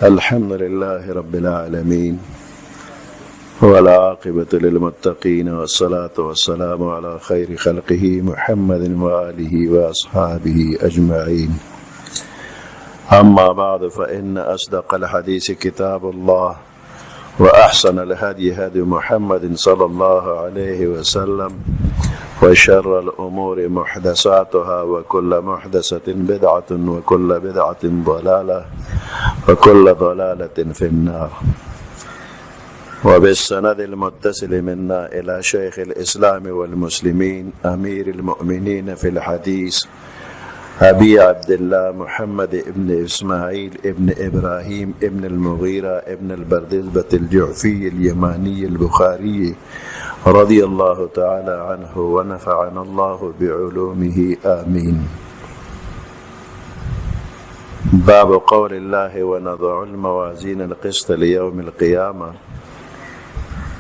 الحمد لله رب العالمين والعاقبة للمتقين والصلاة والسلام على خير خلقه محمد وآله وأصحابه أجمعين. أما بعد، فإن أصدق الحديث كتاب الله، وأحسن الهدي هدي محمد صلى الله عليه وسلم، وشر الأمور محدثاتها، وكل محدثة بدعة، وكل بدعة ضلالة، وكل ضلالة في النار. وبالسند المتصل منا إلى شيخ الإسلام والمسلمين أمير المؤمنين في الحديث أبي عبد الله محمد ابن إسماعيل ابن إبراهيم ابن المغيرة ابن البردزبة الجعفي اليماني البخاري رضي الله تعالى عنه ونفعنا الله بعلومه آمين. باب قول الله: ونضع الموازين القسط ليوم القيامة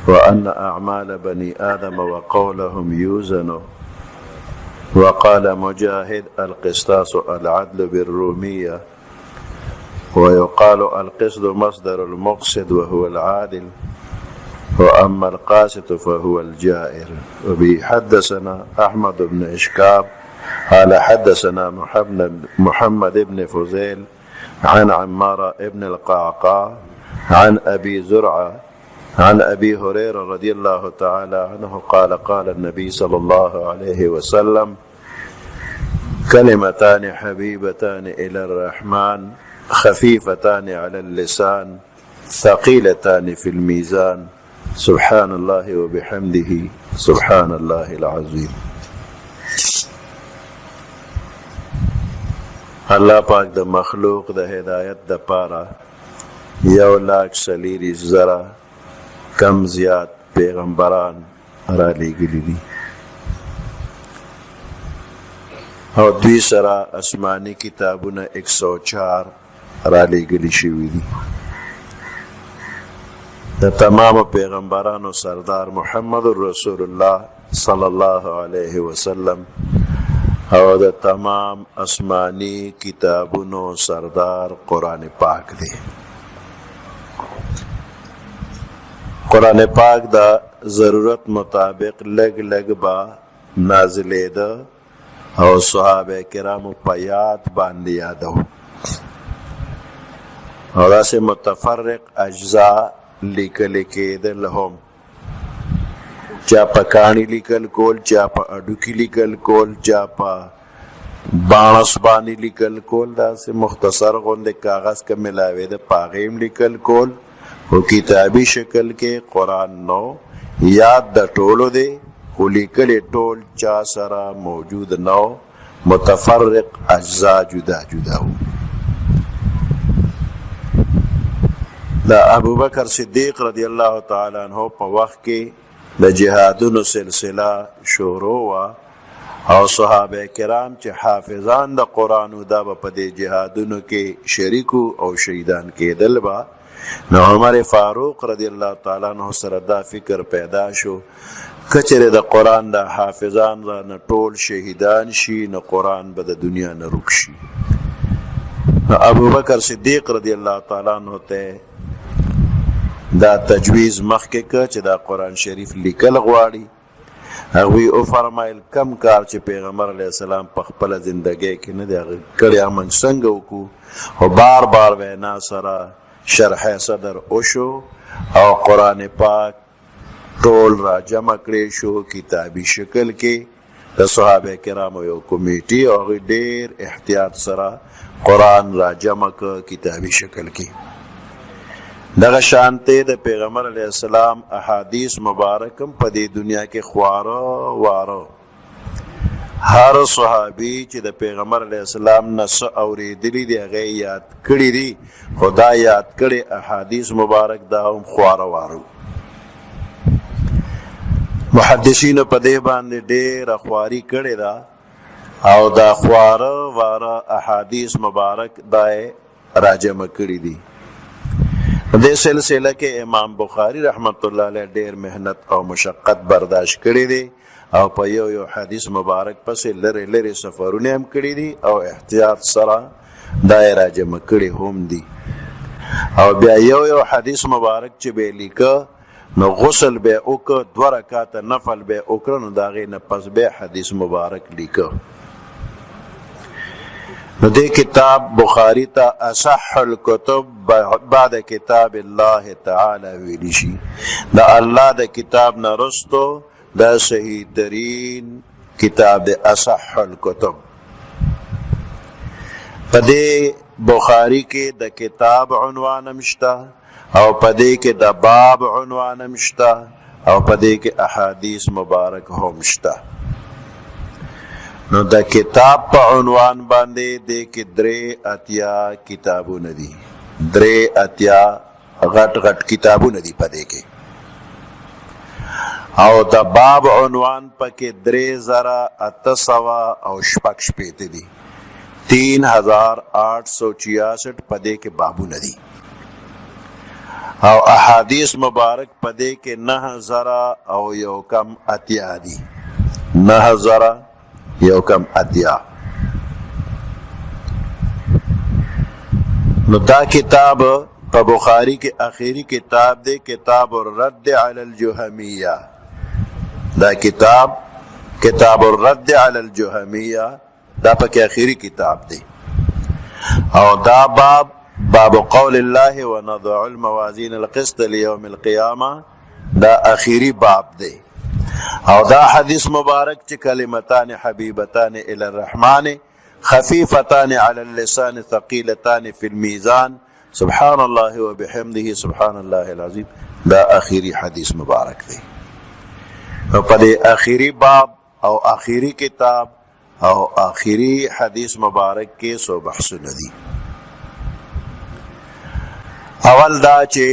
وأن أعمال بني آدم وقولهم يوزن. وقال مجاهد: القسطاس العدل بالرومية، ويقال القسط مصدر المقسط وهو العادل، وأما القاسط فهو الجائر. وبه حدثنا أحمد بن إشكاب قال حدثنا محمد بن فزيل عن عمار بن القعقاع عن أبي زرعة عن أبي هريرة رضي الله تعالى عنه قال: قال النبي صلى الله عليه وسلم: كلمتان حبيبتان إلى الرحمن خفيفتان على اللسان ثقيلتان في الميزان، سبحان الله وبحمده سبحان الله العظيم. الله پاک د مخلوق د هدایت د پاره 1,40,000 کم زیات پیغمبران را لیږلي دي، او دوی سره آسماني کتابونه 104 را لیږلي شوي دي. د تمام پیغمبرانو سردار محمد رسول الله صلی الله علیه وسلم، او د تمام آسمانی کتابونو سردار قرآن پاک دی. قرآن پاک دا ضرورت مطابق لگ لگ با نازلے دا او صحابه کرامو پا یاد باندې یادو، او دا سے متفرق اجزاء لیکل کېدل هم، چا پا کانی لیکل کول، چا پا اڈوکی لیکل کول، چا پا بانس بانی لیکل کول، دا سے مختصر غند کاغذ کا ملاوے دا پاغیم لیکل کول، و کتابی شکل کے قرآن نو یاد دا ٹولو دے، و لیکل ٹول چا سرا موجود نو، متفرق اجزاء جدا جدا ہو. دا ابو بکر صدیق رضی اللہ تعالی عنہ پا وقت کے دا جہادونو سلسلہ شروع وا، او صحابه کرام چې حافظان د قرآن دا په دې جهادونو کې شریکو او شهیدان کېدل با، نو عمر فاروق رضی الله تعالی عنہ سره دا فکر پیدا شو کچره د قرآن د حافظان را نه ټول شهیدان شي، نو قرآن به د دنیا نه روک شي. ابو بکر صدیق رضی الله تعالی عنہ ته دا تجویز مخکې که چې دا قرآن شریف لیکل غواړي. هغوی او فرمایل کم کار چې پیغمبر علیه السلام په خپله زندګۍ کې نه دی هغه کړی، موږ څنګه وکړو؟ او بار بار وینا سره شرح صدر وشو او قرآن پاک ټول را جمع کړی شو کتابي شکل کې. د صحابه کرامو یو کمیټي او هغوی ډېر احتیاط سره قرآن را جمع که کتابي شکل کې. دغه شانته د پیغمبر علیه السلام احادیث مبارکم په دې دنیا کې خواره واره. هر صحابي چې د پیغمبر علیه السلام نه څه اورېدلي دي هغه یاد کړي دي، خدا یاد کړي احادیث مبارک دا هم خواره واره. محدثینو په دې باندې ډېره خواري کړې ده، او دا خواره واره احادیث مبارک دا راجمع کړي دي. دې سلسله کې امام بخاری رحمت الله علیه ډېر محنت او مشقت برداشت کړی دی، او په یو یو حدیث مبارک پسې لرې لرې سفرونه هم کړي دي، او احتیاط سره دا یې راجمع کړي هم دي. او بیا یو حدیث مبارک چې به لیکه نو غسل به وکړه 2 رکعاته نفل به وکړه نو د هغې نه پس به حدیث مبارک لیکه. نو دې کتاب بخاری ته اصح الکتب بعد کتاب الله تعالی ویلی شي. د الله د کتاب نه رستو د صحیح ترین کتاب د اصح الکتب. په دې بخاری کې د کتاب عنوان مشته او په دې کې د باب عنوان مشته او په دې کې احادیث مبارک هم شته. نو د کتاب په عنوان باندې د کې 3 اتیا کتابونه دي. 3 اتیا غټ کتابونه دي په دې کې. او د باب عنوان پکې 3800 او شپږ شپېته دي. 3866 په دې کې بابونه دي. او احادیث مبارک په دې کې 9000 او یو کم اتیا دي. 9000 یو کم اتیا. نو دا کتاب په بخاری کې اخیری کتاب دی، کتاب الرد علی الجهمیہ. دا کتاب الرد علی الجهمیہ دا پکې اخیری کتاب دی. او دا باب قول الله ونضع الموازین القسط لیوم القیامه دا اخیری باب دی. او دا حدیث مبارک چې کلمتان حبیبتان الی الرحمن خفیفتان علی اللسان ثقیلتان فی المیزان سبحان الله وبحمده سبحان الله العظیم دا اخیری حدیث مبارک دی. او په دې اخیری باب او اخیری کتاب او اخیری حدیث مبارک کې سو بحثونه دي. اول دا چې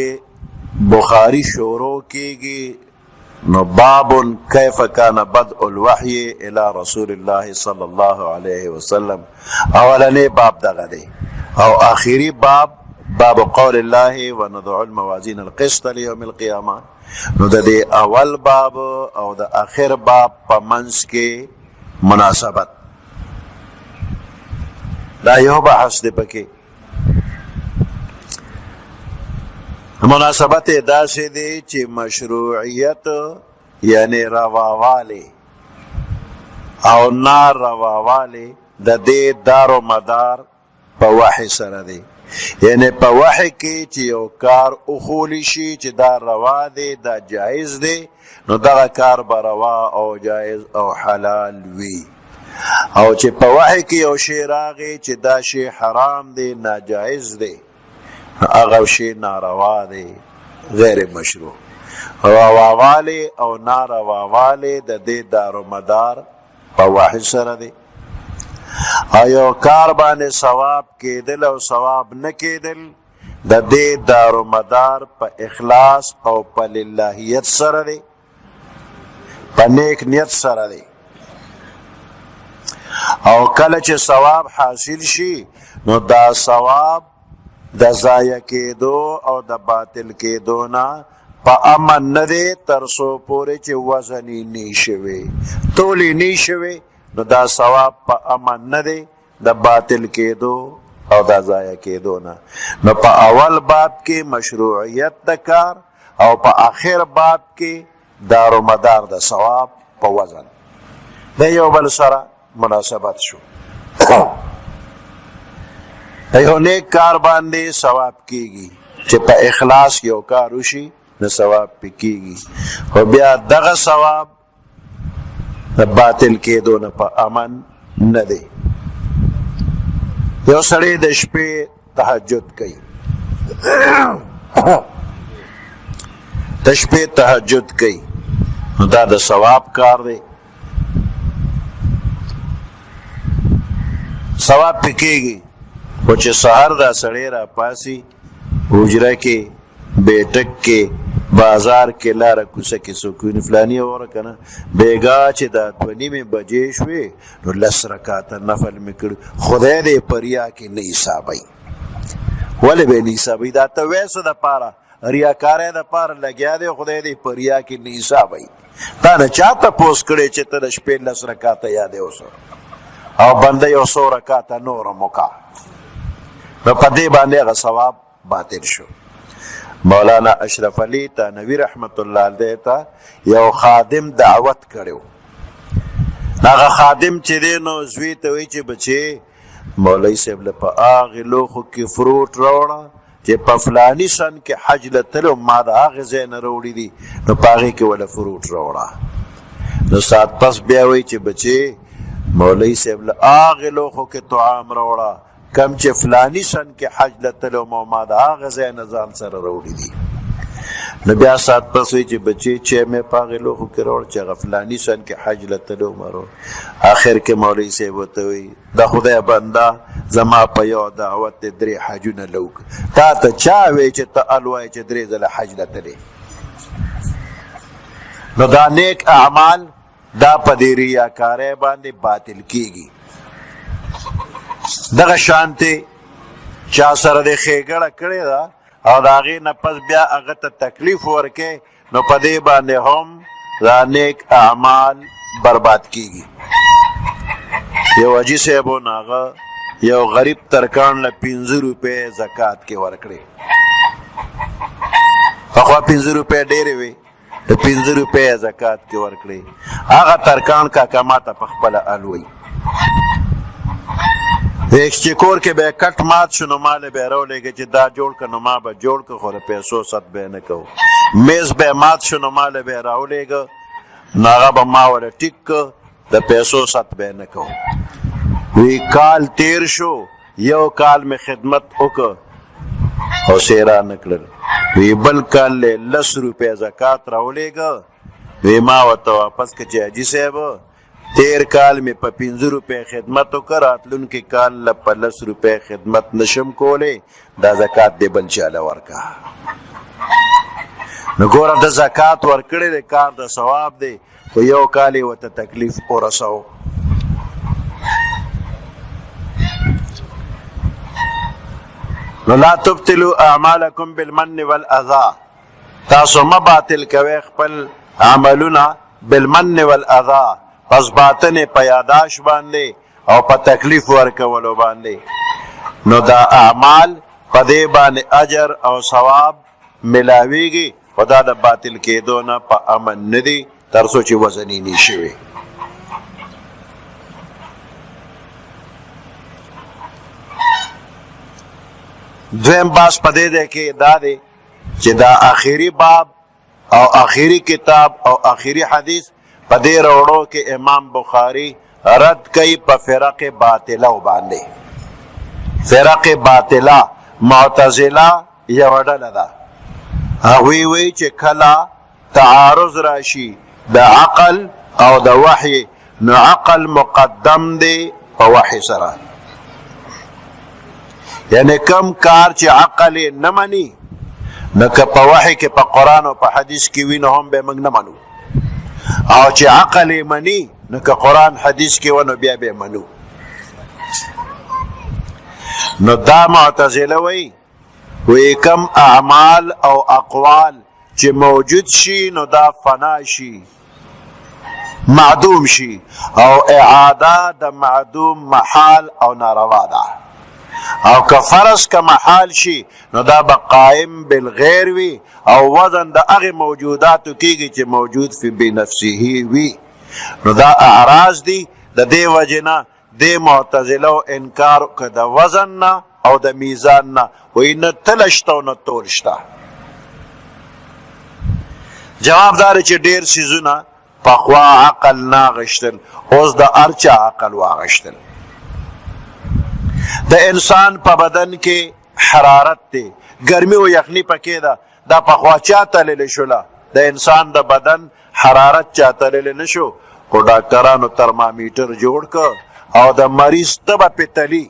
بخاری شروع کېږي نو باب کیف کان بدء الوحی الی رسول الله صلی الله علیه وسلم اولنی باب دغه دی. او آخری باب قول الله ونضع الموازین القسط لیوم القیامه. نو د دې اول باب او د آخر باب په منځ کې مناسبت دا یو بحث دی. پکې مناسبت داسې دی چې مشروعیت یعنی رواوالی او نارواوالی د دې دار و مدار په وحی سره دی. یعنی په وحی کې چې یو کار اخولی شي چې دا روا دی دا جایز دی نو دغه کار به روا او جایز او حلال وي. او چې په وحی کې یو شی راغی چې دا شی حرام دی ناجایز دی هغه شی ناروا دی غیر مشروع. رواوالی او نارواوالی د دې دارو مدار په وحی سره دی. یو کار باندې ثواب کېدل او ثواب نه کېدل د دې دارو مدار په اخلاص او په للهیت سره دی، په نیک نیت سره دی. او کله چې ثواب حاصل شي نو دا ثواب د ضایع کېدو او د باطل کېدو نه په امن نه دی تر څو پورې چې وزن یې نه شوی تول یې نه شوی نو دا ثواب په امن نه دی د باطل کېدو او د ضایع کېدو نه. نو په اول باب کې مشروعیت د کار او په آخر باب کې دار و مدار د ثواب په وزن د یو بل سره مناسبت شو. یو نیک کار باندې ثواب کېږي چې په اخلاص یو کار وشي نو ثواب پې کېږي. خو بیا دغه ثواب د باطل کېدو نه په امن نه دی. یو سړی د شپې تهجد کوي د شپې تهجد کوي نو دا د ثواب کار دی ثواب پې کېږي. خو چې سهار دا سړی را پاسي حجره کې بیټک کې بازار کې لاره کوڅه کې سکون فلانی وره که نه بیګا چې دا 2:30 بجې شوې نو 10 رکعاته نفل مې کړ. خدای دې په ریا کې نه حسابوي. ولې به نه حسابوي؟ دا ته وایې څه دپاره ریاکاری دپاره لګیا دی. خدای دې په ریا کې نه حسابوي. تا نه چا تپوس کړی چې ته د شپې 10 رکعاته یادې اوسه او بنده یو 100 رکعاته نور هم وکړه نو په دې باندې هغه ثواب باطل شو. مولانا اشرف علی تانوی رحمت الله علیه ته یو خادم دعوت کړو. هغه خادم چې دی نو زوی ته وایي چې بچې مولوي صاحب له په هغې لوښو کې فروټ راوړه چې په فلاني سن کې حج له تلو ما د هغې ځای نه راوړي دي نو په هغې کې وله فروټ راوړه. نو ساعت پس بیا وایي چې بچې مولوي صاحب له هغې لوښو کې طعام راوړه کم چې فلانی سن کې حج له تلو ما د هغه ځای نه ځان سره راوړي دي. نو بیا ساعت پس وایي چې بچې چې مې په هغې لوښو کې راوړه چې هغه فلاني سن کې حج له تلو ما راوړه. آخر کې مولوي صاحب ورته وایي د خدای بنده زما په یو دعوت دې 3 حجونه لوک تا ته چا وایي چې ته الوایې چې 3 ځله حج له تلې. نو دا نیک اعمال دا په دې ریاکارۍ باندې باطل کیږي. دغه شانتې چا سره د ښېګړه کړې ده او د هغې نه پس بیا هغه ته تکلیف ورکې نو په دې باندې هم دا نیک اعمال برباد کیږي. یو حاجي صاحب و نو هغه یو غریب ترکان له 15 روپۍ زکات کې ورکړې. پخوا 15 روپۍ ډېرې وې د 15 روپۍ زکات کې ورکړې. هغه ترکان کاکا ما ته په خپله الوی ایکسچکور کې به کټ مات شو نو ما له به یې راولېږه چې دا جوړ که نو ما به جوړ که خو د پیسو ست به یې نه کوو. میز به یې مات شو نو ما له به یې راولېږه نو هغه به ما وله ټیک که د پیسو ست به یې نه کوو. وی کال تیر شو یو کال مې خدمت وکړه او سیرا نه کړل. وی بل کال له 10 روپۍ زکات راولېږه. وی ما ورته واپس که چې حاجي صاحب تیر کال مې په 15 روپۍ خدمت وکړه راتلونکي کال له په 10 روپۍ خدمت نشم کولی دا زکات دې بل چاله ورکه. نو ګوره د زکات ورکړی دی کار د ثواب دی خو یو کال یې ورته تکلیف ورسو. نو لا تبتلوا اعمالکم بالمن والاذى تاسو مه باطل کوئ خپل عملونه بالمن والاذى پس باطنې په یاداش باندې او په تکلیف ورکولو باندې. نو دا اعمال په دې باندې اجر او ثواب ملاویږي خو دا د باطل کېدو نه په امن نه دي تر څو چې وزنې نه شوي. دویم باس په دې دی کې دا دی چې دا آخري باب او آخري کتاب او آخري حدیث په دې روړو کې امام بخاري رد کوي په فرق باطله باندې. فرق باطله معتزله یوه ډله ده. هغوی وایي چې کله تعارض راشي د عقل او د وحی نو عقل مقدم دی په وحی سره. یعنی کم کار چې عقل یې نه مني نو که په وحی کې په قرآن او په حدیث کې وي نو هم به موږ نه منو او چې عقل یې مني نو که قرآن حدیث کې و نو بیا به یې منو. نو دا معتزله وایي کم اعمال او اقوال چې موجود شي نو دا فنا شي معدوم شي او اعاده د معدوم محال او ناروا ده. او که فرض که محال شي نو دا به قائم بالغیر وي او وزن د هغې موجوداتو کېږي چې موجود فی بنفسه وي. نو دا اعراض دي د دې وجې نه دې معتزله انکار که د وزن نه او د میزان نه وایي نه تله شته او نه تول شته. جواب دا دی چې ډېر څیزونه پخوا عقل نه اخیستل اوس د هر چا عقل واخیستل. د انسان په بدن کې حرارت دی ګرمي و یخني پکې ده دا پخوا چا تللی شوله د انسان د بدن حرارت چا تللی نه شو خو ډاکټرانو ترمامیټر جوړ که او د مریض تبه پې تلي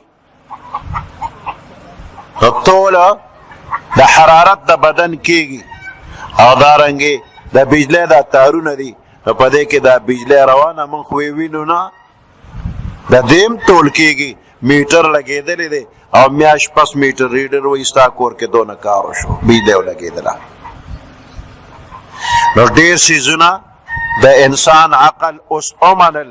ټوله د حرارت د بدن کېږي. او دارنګې د بجلی دا تارونه دي نو په دې کې دا بجلی روانه موږ خو یې وینو نه د دې هم ټول کېږي. میټر لګېدلی دی او میاشت پس میټر ریډر وایي ستا کور کې دونه کار وشو بجلی ولګېدله. نو ډېر څیزونه د انسان عقل اوس ومنل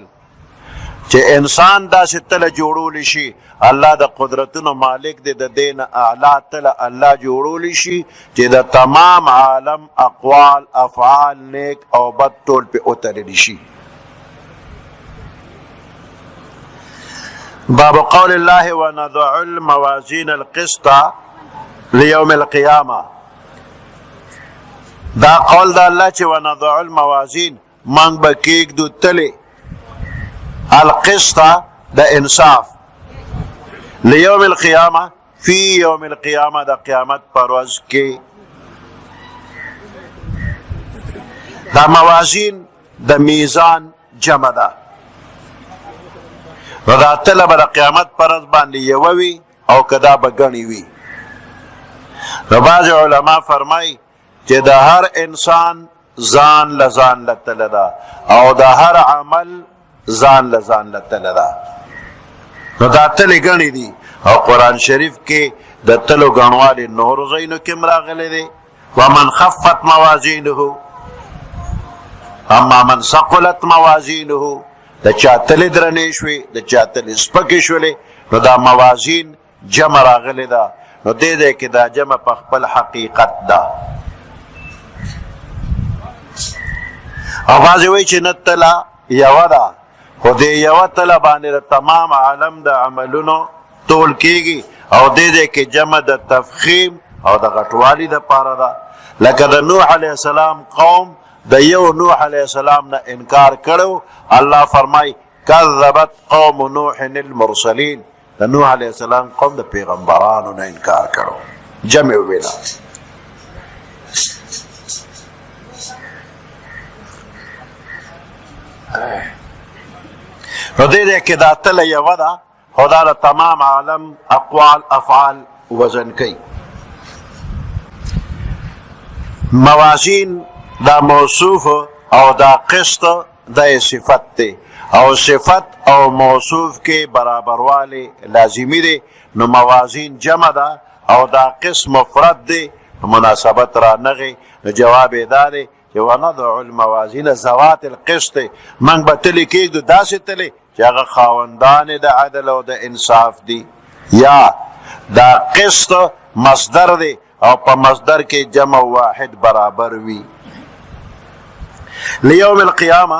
چې انسان داسې تله جوړولی شي الله د قدرتونو مالک دی د دین اعلی تله الله جوړولی شي چې د تمام عالم اقوال افعال نیک او بد ټول پې وتللی شي. باب قول الله ونضع الموازین القسط لیوم القیامه. دا قول د الله چې ونضع الموازین مونږ به کېږدو تلې القسط د انصاف لیوم القیامه فی یوم القیامه د قیامت پر ورځ کې. دا موازین د میزان جمع ده نو دا تله به د قیامت پر ورځ باندې یوه وي او که دا به ګڼې وي. نو بعض علما فرمایي چې د هر انسان ځان له ځان له تله ده او د هر عمل ځان له ځان له تله ده. نو دا تلې ګڼې دي او قرآن شریف کې د تلو ګڼوالې نورو ځایونو کې هم راغلی دی ومن خفت موازینه اما من ثقلت موازینه. د چا تلې درنې شوې د چا تلې سپکې شولې نو دا موازین جمع راغلی ده. نو دې ځای کې دا جمع په خپل حقیقت ده. او بعضې وایي چې نه تله یوه ده خو دې یوه تله باندې د تمام عالم د عملونو تول کېږي او دې ځای کې جمع د تفخیم او د غټوالي دپاره ده. لکه د نوح علیه السلام قوم د یو نوح علیه السلام نه انکار کړو الله فرمای کذبت قوم نوح المرسلین. د نوح علیه السلام قوم د پیغمبرانو نه انکار کړو جمع ویلا. نو دې ځای کې دا تله یوه ده خو دا د تمام عالم اقوال افعال وزن کوي. موازین دا موصوف او دا قسط دا صفت دی او صفت او موصوف کې برابروالی لازمی دی. نو موازین جمع ده او دا قسط مفرد دی مناسبت را نغی. نو جواب دا دی چې ونضع الموازین ذوات القسط موږ به تلې کېږدو داسې تلې چې هغه خاوندانې د عدل او د انصاف دي. یا دا قسط مصدر دی او په مصدر کې جمع واحد برابر وي. لیوم القیامه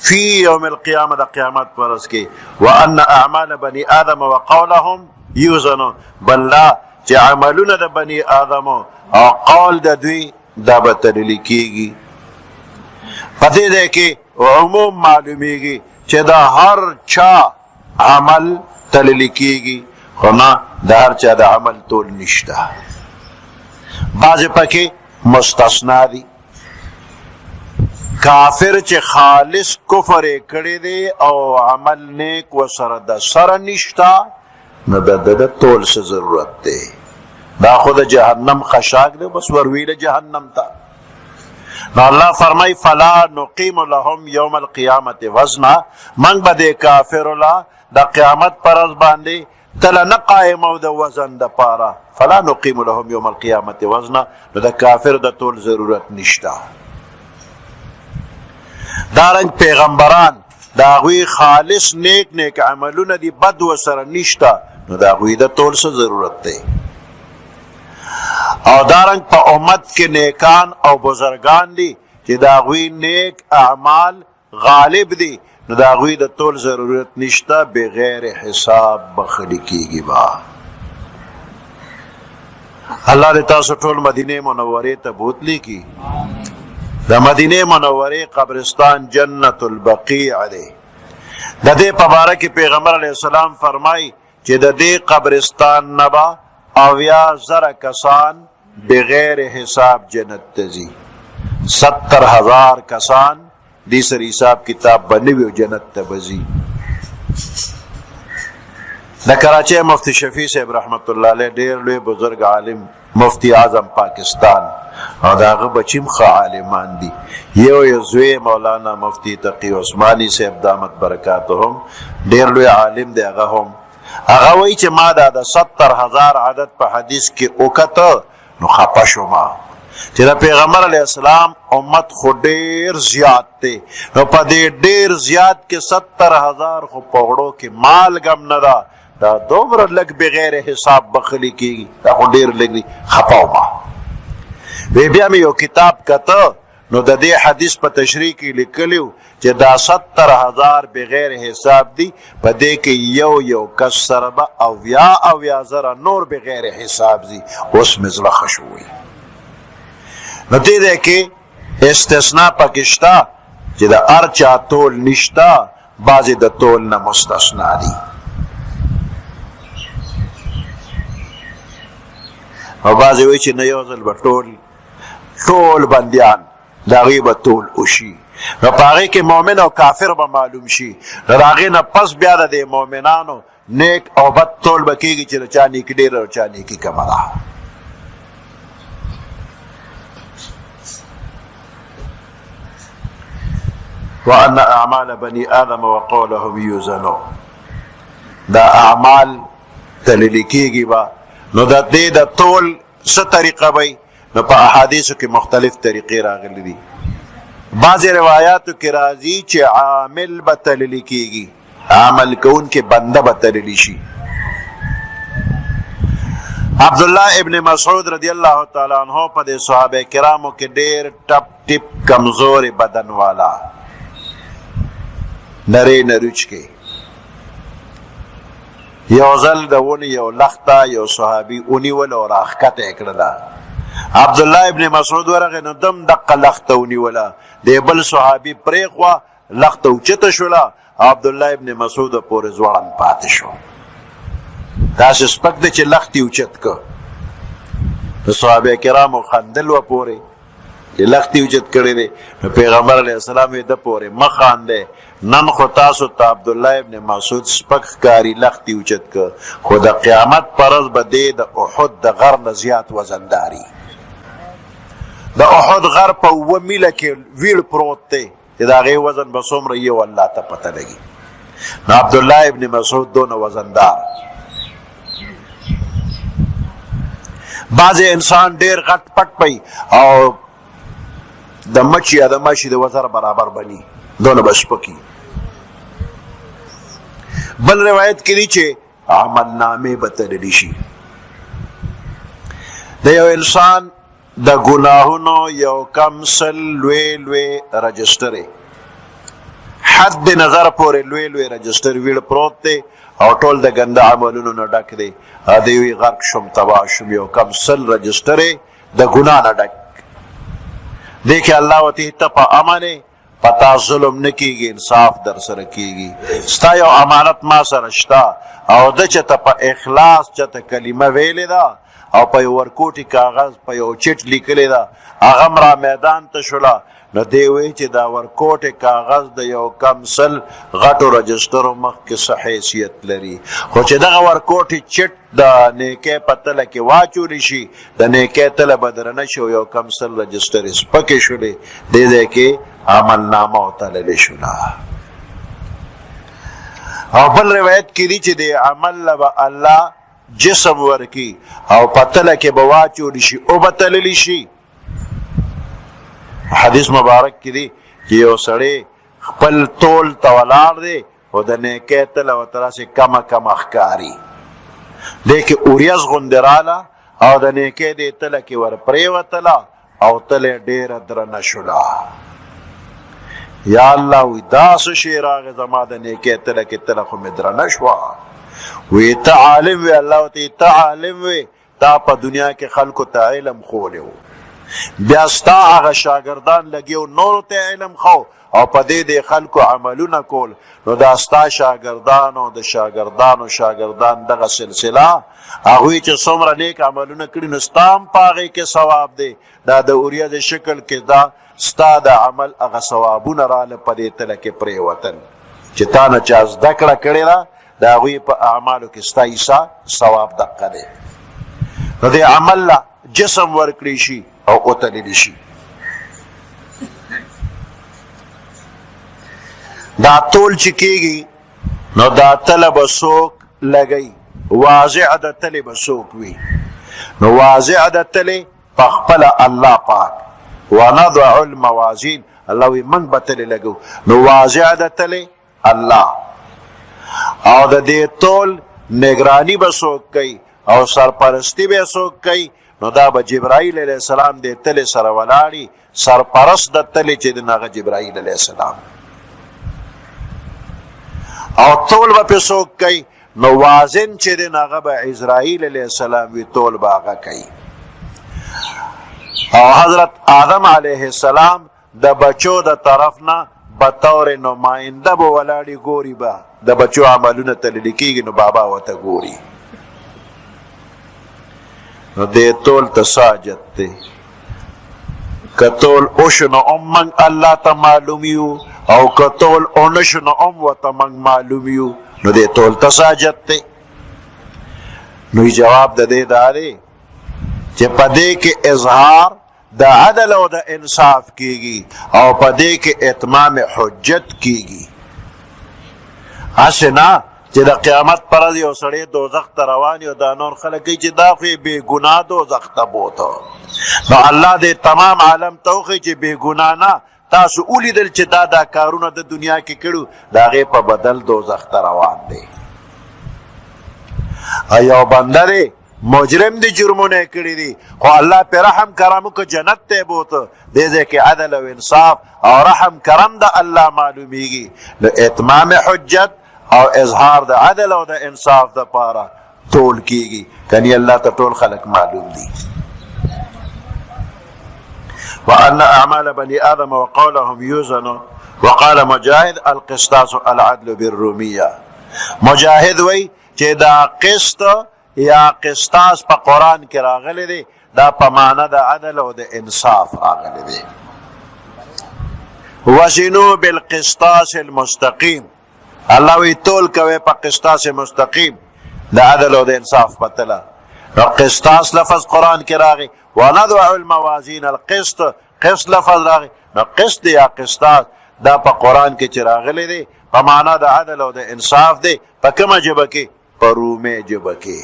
فی یوم القیامه د قیامت پر ورځ کې وان اعمال بني آدم وقولهم یوزنون. بل لا چې عملونه د بني آدم او قول د دوی دا به تللی کېږي. په دې ځای کې عموم معلومیږي چې دا هر چا عمل تللی کېږي خو نه د هر چا د عمل تول نشته. بعضې پکې مستثنا دي. کافر چې خالص کفر یې کړی دی او عمل نیک ورسره د سره نشته نو د ده تول څه ضرورت دی. دا خو د جهنم خشاک دی بس ورویله جهنم ته. نو الله فرمای فلا نقیم لهم یوم القیامت وزنا. موږ به د کافرو له د قیامت پر ورځ باندې تله نه قایمو د وزن دپاره. فلا نقیم لهم یوم القیامت وزنا. نو د کافر د تول ضرورت نشته. دارنګ پیغمبران د هغوی خالص نیک نیک عملونه دي بد ورسره نشته نو د هغوی د تول څه ضرورت دی. او دارنګ په امت کې نیکان او بزرگان دي چې د هغوی نیک اعمال غالب دي نو د هغوی د تول ضرورت نشته بغیر حساب بخښلي کېږي. به الله دې تاسو ټول مدینې منورې ته بوتلی کی. د مدینې منورې قبرستان جنت البقیع دی. د دې په باره کې پیغمبر علیه السلام فرمایي چې د دې قبرستان نه به 80,000 کسان بغیر حساب جنت ته ځي. 70,000 کسان دې سره حساب کتاب به نه وي او جنت ته به ځي. د کراچۍ مفتی شفیع صاحب رحمت الله علیه ډېر لوی بزرگ عالم مفتی اعظم پاکستان او د هغه بچي هم ښه عالمان دي. یو زوی مولانا مفتی تقی عثماني صاحب دامت برکاتهم ډېر لوی عالم دی. هغه هم هغه وایي چې ما دا د 70,000 عدد په حدیث کې وکته نو خفه شوم چې د پیغمبر علیه السلام امت خو ډېر زیات دی نو په دې ډېر زیات کې 70,000 خو په غړو کې مالګه هم نه ده دا دومره لږ بغیر حساب بخلي کېږي دا خو ډېر لږ دی خپه وم وی بیا مې یو کتاب کته نو د دې حدیث په تشریح کې لیکلیو چې دا 70,000 بغیر حساب دی په دې کې یو کس سره به اویا زره نور بغیر حساب دی اوس مې زړه ښه شوی نو دې دی کې استثنا پکې شته چې د هر چا تول نشته بعضې د تول نه مستثنا دي او بعضې وایي چې نه یو ځل به ټول بندیان د هغوی به تول وشي نو په هغې کې مؤمن او کافر به معلوم شي نو د هغې نه پس بیا د دې مؤمنانو نیک او بد تول به کېږي چې د چا نیکي ډېره او چا نیکي کمه ده وأن أعمال بني آدم وقولهم يوزنو دا اعمال تللی کېږي به نو د دې د تول څه طریقه وی نو په احادیثو کې مختلف طریقې راغلي دي بعضې روایاتو کې راځي چې عامل به تللی کېږي عمل کوونکې بنده به تللی شي عبدالله ابن مسعود رضی الله تعالی عنہ په دې صحابه کرامو کې ډېر ټپ کمزور بدن والا نری نروچ کې یو ځل د ونې یو لخته یو صحابي ونیوله او راښکته یې کړله عبدالله ابن مسعود ورغی نو دم دقه لخته ونیوله د بل صحابي پرېښوه لخته اوچته شوله عبدالله ابن مسعود پورې ځوړند پاتې شو داسې سپک دی چې لختې اوچت که د صحابه کرامو خندل و پورې چې لختې اوچت کړی دی نو پیغمبر علیه السلام یې ده پورې مه خاندی نن خو تاسو ته عبدالله ابن مسعود سپک ښکاري لختې اوچت که خو د قیامت په ورځ به دی د احد د غر نه زیات وزنداري د احد غر په 7 میله کې ویړ پروت دی چې د هغې وزن به څومره یو الله ته پته لګي نو عبدالله ابن مسعود دونه وزندار بعضې انسان ډېر غټ پټ پی او د مچ یا د ماشي د وزر برابر بني دونه به سپکي بل روایت کې دي چې عمل نامې به تللی شي د یو انسان د ګناهونو یو کم سل لوی رجسټر حد نظر پورې لوی رجسټر ویړ پروت دی او ټول د ګنده عملونو نه ډک دی دی وی غرق شم تباه شم یو کم سل رجسټر د ګناه نه ډک دی کې الله ورته ته په امانه پتا ظلم نه کېږي انصاف در سره کېږي ستا یو امانت ما سره شته او ده چې ته په اخلاص چې ته کلمه ویلې ده او په یو ورکوټي کاغذ په یو چټ لیکلې ده هغه م را میدان ته شوله نو دی وایي چې دا ورکوټي کاغذ د یو کم سل غټو رجسټرو مخکې څه حیثیت لري خو چې دغه ورکوټي چټ د نیکۍ په تله کې واچولی شي د نیکۍ تله به درنه شي او یو کم سل رجسټرې سپکې شولې دې ځای کې عملنامه وتللې شوله او بل روایت کې دي چې د عمل له به الله جسم ورکی او په تله کې به واچولی شي او به تللی شي حدیث مبارک کې دی چې یو سړی خپل تول ته ولاړ دی او د نیکۍ تله ورته راسې کمه ښکاري دی کې اوریځ غوندې راله او د نیکۍ دې تله کې ور پرېوتله او تله یې ډېره درنه شوله یا الله وی دا څه شی راغی زما د نیکۍ تله کې تله خو مې درنه شوه وی ته عالم وی الله ورته ته عالم وی تا په دنیا کې خلکو ته علم ښولی و بیا ستا هغه شاګردان لګي او نورو ته علم خو او په دې خلکو عملونه کول نو دا ستا شاګردان او د شاګردان دغه سلسله هغوی چې څومره نیک عملونه کړي نو ستا هم په هغې کې ثواب دی دا د اوریځ شکل کې دا ستا د عمل هغه ثوابونه راله په دې تله کې پرېوتل چې تا نه چا زده کړه کړې ده د هغوی په اعمالو کې ستا حصه ثواب دقه دی نو دې عمل له جسم ورکړی شي او وتللی شي دا تول چې کېږي نو دا تله به څوک لګوي واضع د تلې به څوک وي نو واضع د تلې پخپل الله پاک ونضع الموازین الله وی من به تلې لګو نو واضع ده تلې الله او د دې ټول نگرانی به څوک کوي او سرپرستی به څوک کوي نو دا به جبرائیل علیه السلام دې تلې سره ولاړي سرپرست د تلې چې د هغه جبرائیل علیه السلام او ټول به پې څوک کوي نو وازن چې د هغه به عزرائیل علیه السلام وي ټول به هغه کوي او حضرت آدم علیه السلام د بچو د طرف نه بطور نماینده به ولاړې ګوري به د بچو عملونه تللی کېږي نو بابا ورته ګوري نو دې ټول ته ساجت دی که ټول وشو نو هم موږ الله ته معلوم یو او که ټول ونشو نو هم ورته موږ معلوم یو نو دې ټول ته ساجت دی نو جواب د دې دا دی چې په دې کې اظهار د عدل او د انصاف کیږي او په دې کې اتمام حجت کیږي هسې نه چې د قیامت پر ورځ یو سړی دوزخ ته روان یو دا نور خلک کوي چې دا خو یې بې ګناه دوزخ ته بوته نو الله دې تمام عالم ته وښیي چې بې ګناه نه تاسو ولیدل چې دا کارونه د دنیا کې کړو د هغې په بدل دوزخ ته روان دی یو بنده دی مجرم دی جرمونه کړي دي خو الله پې رحم کرم وکړه جنت ته یې بوته دې ځای کې عدل او انصاف او رحم کرم د الله معلومیږي نو اتمام حجت او اظهار د عدل او د انصاف د پاره ټول کیږي کني الله ته ټول خلق معلوم دي وان اعمال بني ادم وقولهم يوزن وقال مجاهد القسطاس العدل بالروميه مجاهد وی چې دا قسط یا قسطاس په قرآن کې راغلی دی دا په معنی د عدل او د انصاف راغلی دی وزنوا بالقسطاس المستقیم الله وی تول کوي په قسطاس مستقیم د عدل او د انصاف په تله نو قسطاس لفظ قرآن کې راغی ونضع الموازین القسط قسط لفظ راغی نو قسط یا قسطاس دا په قرآن کې چې راغلی دی په معنی د عدل او د انصاف دی په کومه ژبه کې په رومي ژبه کې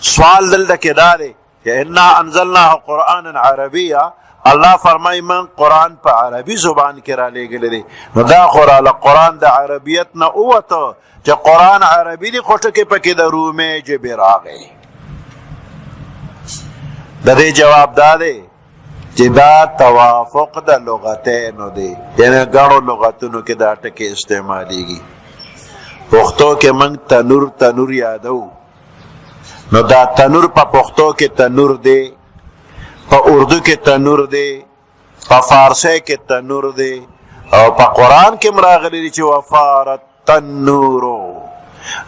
سوال دلته کې دا دی چې انا انزلناه قرآنا عربیا الله فرمای من قرآن په عربي زبان کې را لېږلی دی نو دا خو راله قرآن د عربیت نه ووته چې قرآن عربي دی خو ټکې پکې د رومي ژبې راغی د دې جواب دا دی چې دا توافق د لغتینو دی یعنې ګڼو لغتونو کې دا ټکې استعمالیږي پښتو کې موږ تنور یادو نو دا تنور په پښتو کې تنور دی په اردو کې تنور دی په فارسی کې تنور دی او په قرآن کې هم راغلی دی چې وفارت تنورو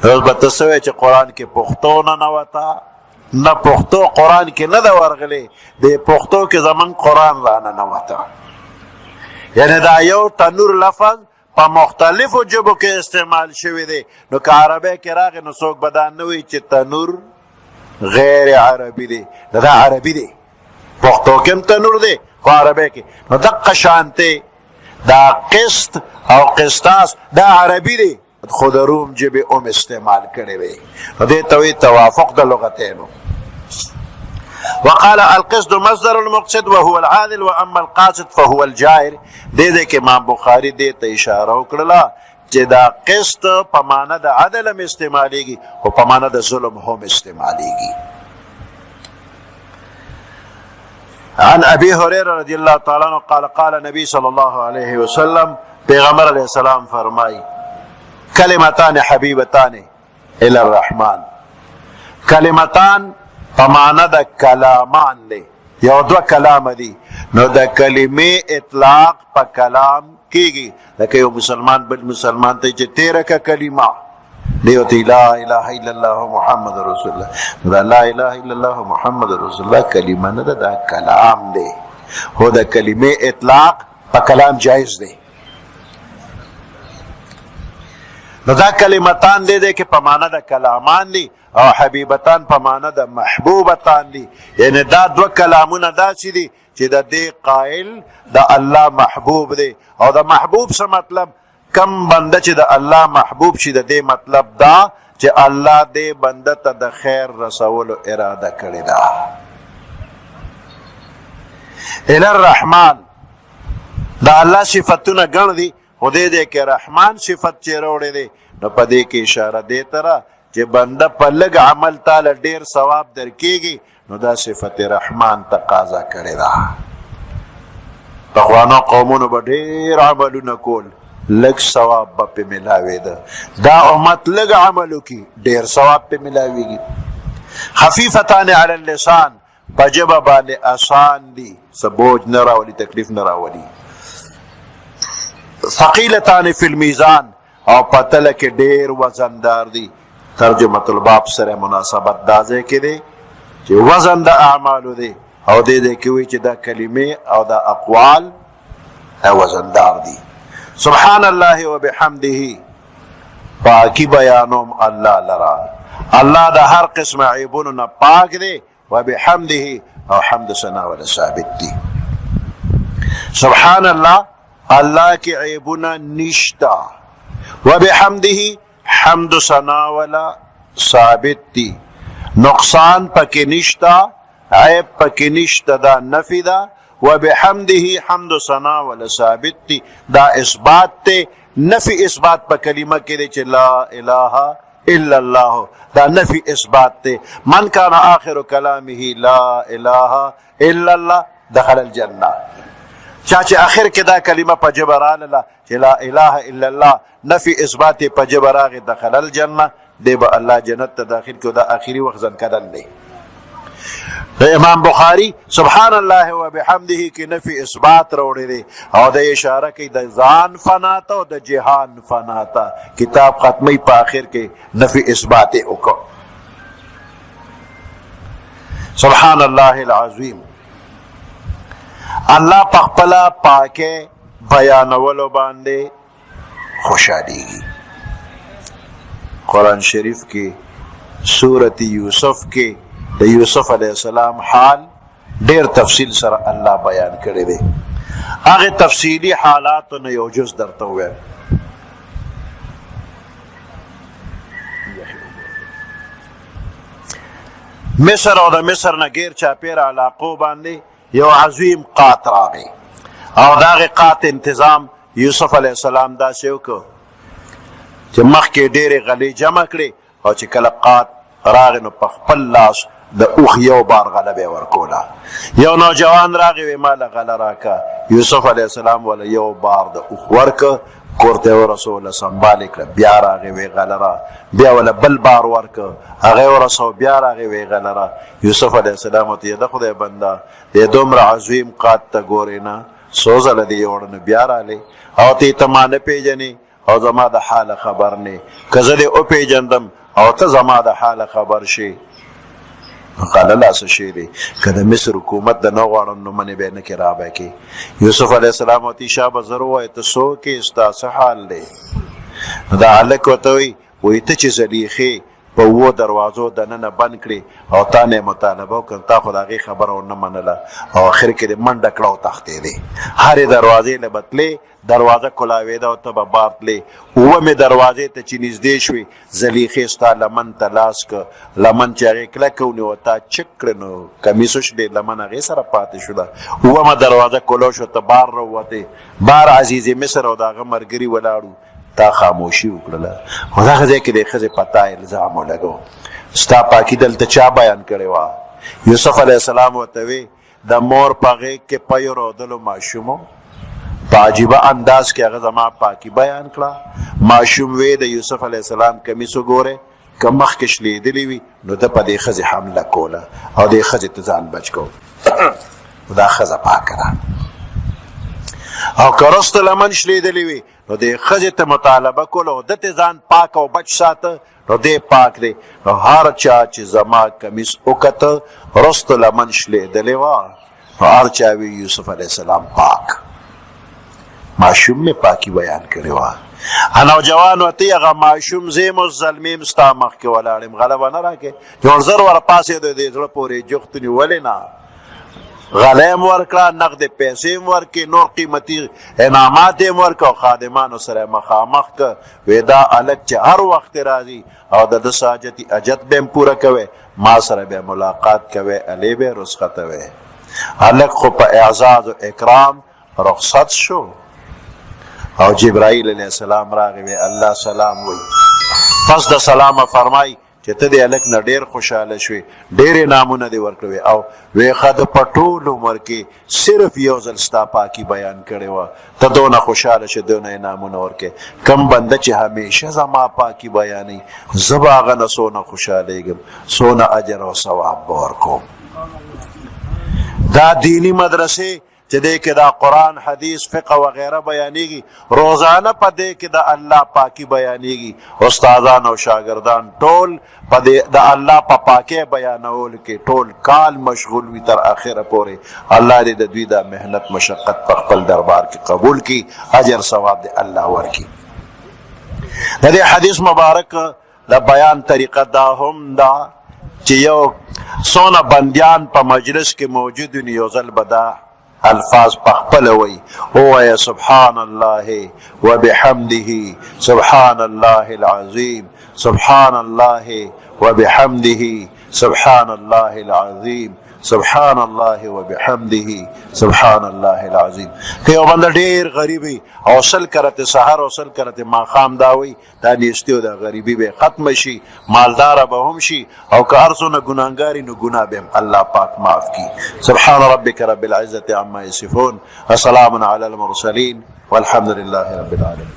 اوس به ته څه وایې چې قرآن کې پښتو ننوته نه پښتو قرآن کې نه ده ورغلی د پښتو کې زموږ قرآن را ننوته یعنې دا یو تنور لفظ په مختلفو ژبو کې استعمال شوی دی نو که عربی کې راغی نو څوک به دا نه وایي چې تنور غیر عربي دی دا عربي دی پښتو کې هم تنور دی خو عربی کې نو دقه شانتې دا قسط او قسطاس دا عربي دی خو د روم ژبې هم استعمال کړی دی نو دې ته وایي توافق د لغتینو وقال القسط مصدر المقصد وهو العادل واما القاسط فهو الجائر دې ځای کې امام بخاري دې ته اشاره وکړله چې دا قسط په معنی د عدل هم استعمالیږي او په معنی د ظلم هم استعمالیږي عن ابي هريره رضي الله تعالى عنه قال قال نبي صلى الله عليه وسلم پیغمبر علیه السلام فرمای کلمتان حبیبتان الى الرحمن کلمتان په معنی د کلامان دی یو دوه کلام دي نو د کلمې اطلاق په کلام کیږي لکه یو مسلمان بل مسلمان ته چې تیره کا کلمه دی ورته لا اله الا الله محمد رسول الله دا لا اله الا الله محمد رسول الله کلمه نه ده دا کلام دی هو د کلمې اطلاق په کلام جایز دی نو دا کلمتان دی کې په معنی د کلامان دي او حبیبتان په معنی د محبوبتان دي یعنی دا دوه کلامونه داسې دي چې د دې قائل د الله محبوب دی او د محبوب څه مطلب کم بنده چې د الله محبوب شي د دې مطلب دا چې الله دې بنده ته د خیر رسولو اراده کړې ده الی الرحمن دا الله صفتونه ګڼ دي خو دې کې رحمان صفت چې راوړی دی نو په دې کې اشاره دی تره چې بنده په لږ عمل تعالی ډیر ثواب درکېږي نو دا صفت رحمان تقاضا کړې ده. پخوانو قومونو به ډیر عملونه کول لږ ثواب به پې ملاوېده. دا امت لږ عمل وکړي ډیر ثواب پې ملاوېږي. خفیفتان علی اللسان په ژبه باندې اسان دي څه بوج نه راولي تکلیف نه راولي. ثقیلتان فی المیزان او په تله کې ډیر وزندار دي. ترجمه الباب سره مناسبت دا ځای کې دی چې وزن د اعمالو دی او دې کې وایي چې دا کلمې او دا اقوال وزندار دي. سبحان الله وبحمده پاکی بیانوم الله لرا. الله د هر قسم عیبونو نه پاک دی وبحمده او حمد ثنا ول ثابت دي. سبحان الله الله کی عیبونه نشتا وبحمده حمد ثنا ولا ثابت دي. نقصان پکې نشتا عیب پکې نشتا دا نفی دا وبحمده حمد ثنا ولا ثابت دي. دا اثبات ته نفی اثبات په کلمه کې دی چې لا اله الا الله دا نفی اثبات ته. من کان آخر کلامه لا اله الا الله دخل الجنه. چا چې اخر کې دا کلمه په جبه راغله چې لا اله الا الله نفی اثبات په جبه راغی دخل الجنه دی به الله جنت ته داخل کړو. دا اخري وخت ځن کدل دی. امام بخاری سبحان الله وبحمده کې نفی اثبات راوړی دی او د اشاره کوي د ځان فنا ته او د جهان فنا ته. کتاب ختمی په آخر کې نفی اثبات وکړو. سبحان الله العظیم الله په خپل پاکه بیانولو باندې خوشاليږي. قرآن شریف کې سورۃ یوسف کې د یوسف علیہ السلام حال ډیر تفصیل سره الله بیان کړی دی. هغه تفصیلی حالات نه یو جز درته وایم. مصر او د مصر نه غیر چاپیر علاقو باندې یو عظیم قات راغی او داغه قات انتظام یوسف علیہ السلام دا شیو کو چې مخکې ډېرې غلې جمع کړې او چې کله قات راغی نو په خپل لاس د اوښ یو بار غله به ورکوله. یو نوجوان راغی وی ماله غله راکه. یوسف علیہ السلام ولا یو بار د اوښ ورکه کور ته ورسوله سنبال کړه. بیا راغی وی غله را بیا ولا بل بار ورکه هغه ورسو بیا راغی وی غله را. یوسف علیہ السلام ته د خدای بنده د دومره عظیم قات ته ګورې نه څو ځله دې یوړ نه بیا رالی او ته ته ما نه پیژنې او زما د حاله خبر نه که زه دې وپېژندم او ته زما د حاله خبر شي غله لاسه شی دی. که د مصر حکومت د نه غواړم نو منې به نه کې رابه کې. یوسف علیہ السلام ورته شابه زه ووایه ته څوک یې ستا څه حال دی؟ نو دا هلک ورته وایي ته چې زلیخې په اوو دروازو دننه بند کړې او تا نه یې مطالبه وکړه تا خو د هغې خبره ونه منله او اخر کې دې منډه کړه او تښتېدې. هرې دروازې نه به تلې دروازه کلاوېده او ته به بار تلې. اوومې دروازې ته چې نږدې شوې زلیخې ستا لمن ته لاس که لمن چې هغې کلکه ونیوه تا چک کړه نو کمیس وشلې لمن هغې سره پاتې شو ده. اوومه دروازه کلو شو ته بار راووتې بار عزیز مصر او د هغه ملګري ولاړو تا خاموشي وکړله. خو دغه ځای کې د ښځې په تا الزام ولګو ستا پاکي دلته چا بیان کړې وه؟ یوسف علیہ السلام ورته وی د مور په غېږ کې پی رودلو ماشومو په عجیبه انداز کې هغه زما پاکي بیان کړه. ماشوم وی د یوسف علیہ السلام کمیس وګورې که مخکې شلېدلې وي نو ده په دې ښځې حمله کوله او دې ښځې ته ځان بچ کو. دا ښځه پاکه ده او که رسته لمن شلېدلې وي نو دې ښځې ته مطالبه کوله او ده ته ځان پاک او بچ ساته نو دی پاک دی. نو هر چا چې زما کمیس وکته رسته لمن شلېدلې وه نو هر چا وی یوسف علیہ السلام پاک. ماشوم مې پاکي بیان کړې وه. نوجوان ورته هغه ماشوم زه یم اوس زلمې م ستا مخکې ولاړ یم غله به نه راکې جوړ زر ورپاسېدو دې زړه پورې جوختونې ولې نه غله یې م ورکړه نقدې پیسې م ورکړې نور قیمتي انعامات یې م ورکړه او خادمانو سره یې مخامخ که وی دا هلک چې هر وخت راځي او د ده ساجتي اجت به م پوره کوی ما سره بیا ملاقات کوی الې به یې رسخته وی هلک خو په اعزاز و اکرام رخصت شو او جبرائیل علیه السلام راغی وی الله سلام وی پس د سلام فرمای چې ته د هلک نه ډېر خوشحاله شوې ډېرې نامونه دې ورکړې او وی ښه د په ټول عمر کې صرف یو ځل ستا پاکي بیان کړې وه ته دونه خوشحاله شې دونه یې نامونه ورکې کم بنده چې همیشه زما پاکي بیانوي زه به هغه نه څونه خوشحالېږم څونه اجر او ثواب به ورکوم دا دینی مدرسې چې دی کې دا قرآن حدیث فقه وغیره بیانېږي روزانه په دی کې د الله پاکي بیانېږي استادان او شاګردان ټول په د الله په پاکۍ بیانولو کې ټول کال مشغول وي تر اخره پورې الله دې د دوی دا محنت مشقت په خپل دربار کې قبول کړي اجر ثواب دې الله ورکړي د دې حدیث مبارک د بیان طریقه دا هم دا چې یو څونه بندیان په مجلس کې موجود وي یو ځل به دا الفاظ پخپل وی هو سبحان الله وبحمده سبحان الله العظیم سبحان الله وبحمده سبحان الله العظیم سبحان الله وبحمده سبحان الله العظیم که یو بنده ډیر غریبی او سل کرته سحر او سل کرته ماخام داوي دا نیستیو دا غریبی به ختم شي مالدار به هم شي او که ارزونه ګناګاری نو ګنا به الله پاک معاف کی سبحان ربک رب العزه عما یصفون وسلام علی المرسلین والحمد لله رب العالمین